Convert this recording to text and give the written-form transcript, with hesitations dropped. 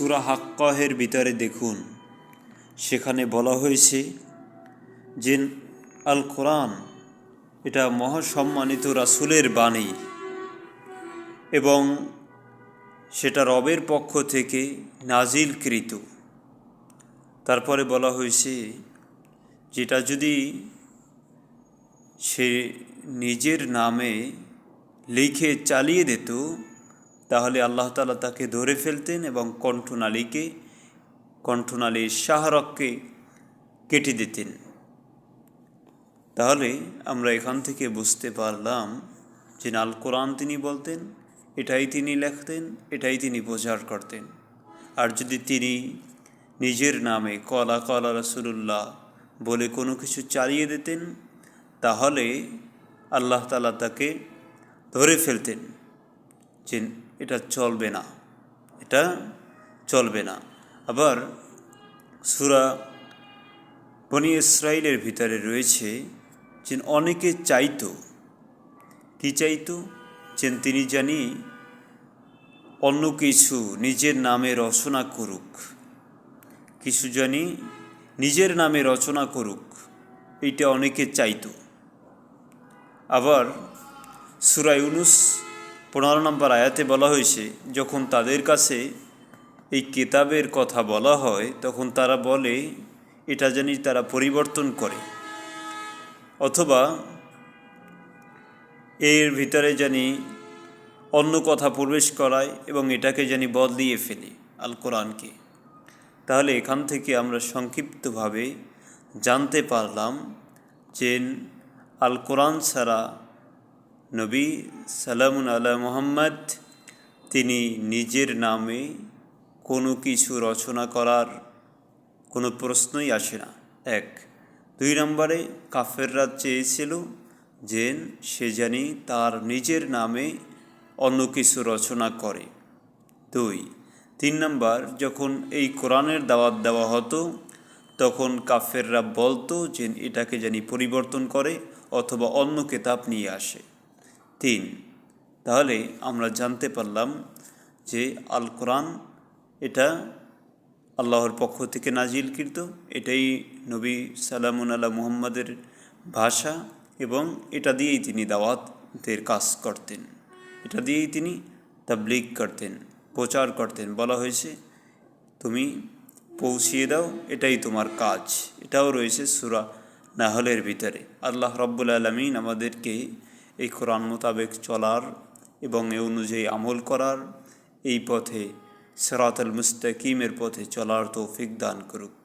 সূরা হাক্কাহের ভিতরে দেখুন, সেখানে বলা হয়েছে যে আল কোরআন এটা মহাসম্মানিত রাসূলের বাণী এবং সেটা রবের পক্ষ থেকে নাজিলকৃত। তারপরে বলা হয়েছে যেটা যদি সে নিজের নামে লিখে চালিয়ে দিত তাহলে আল্লাহ তাআলা তাকে ধরে ফেলতেন এবং কণ্ঠনালীর শাহরগকে কেটে দিতেন। তাহলে আমরা এখান থেকে বুঝতে পারলাম যে আল কোরআন তিনি বলতেন, এটাই তিনি লিখতেন, এটাই তিনি প্রচার করতেন। আর যদি তিনি নিজের নামে কলা রাসূলুল্লাহ বলে কোনো কিছু চালিয়ে দিতেন তাহলে আল্লাহ তাআলা তাকে ধরে ফেলতেন যে এটা চলবে না। আবার সূরা বনী ইসরাঈলের ভিতরে রয়েছে যে অনেকে চাইতো যে তিনি জানি অন্য কিছু নিজের নামে রচনা করুক, এইটা অনেকে চাইতো। আবার সূরা ইউনূস 15 নম্বর আয়াতে বলা হয়েছে, যখন তাদের কাছে এই কিতাবের কথা বলা হয় তখন তারা বলে এটা জানি তারা পরিবর্তন করে, অথবা এর ভিতরে জানি অন্য কথা প্রবেশ করায় এবং এটাকে জানি বদলিয়ে ফেলে আল কোরআনকে। তাহলে এখান থেকে আমরা সংক্ষিপ্তভাবে জানতে পারলাম যে আল কোরআন ছাড়া নবী সালামুন আলা মুহাম্মদ তিনি নিজের নামে কোনো কিছু রচনা করার কোনো প্রশ্নই আসে না। 1। 2 নম্বরে কাফেররা চেয়েছিল যে সে জানি তার নিজের নামে অন্য কিছু রচনা করে। 2। 3 নম্বর, যখন এই কোরআনের দাওয়াত দেওয়া হতো তখন কাফেররা বলতো যে এটাকে জানি পরিবর্তন করে অথবা অন্য কিতাব নিয়ে আসে। 3। তাহলে আমরা জানতে পারলাম যে আল কোরআন এটা আল্লাহর পক্ষ থেকে নাজিলকৃত, এটাই নবী সালামুন আলা মুহাম্মাদের ভাষা এবং এটা দিয়েই তিনি দাওয়াতের কাজ করতেন, এটা দিয়েই তিনি তাবলীগ করতেন, প্রচার করতেন। বলা হয়েছে তুমি পৌঁছিয়ে দাও, এটাই তোমার কাজ। এটাও রয়েছে সূরা নাহলের ভিতরে। আল্লাহ রাব্বুল আলামিন আমাদেরকে এই কোরআন মোতাবেক চলার এবং এ অনুযায়ী আমল করার, এই পথে সিরাতাল মুস্তাকিমের পথে চলার তৌফিক দান করুক।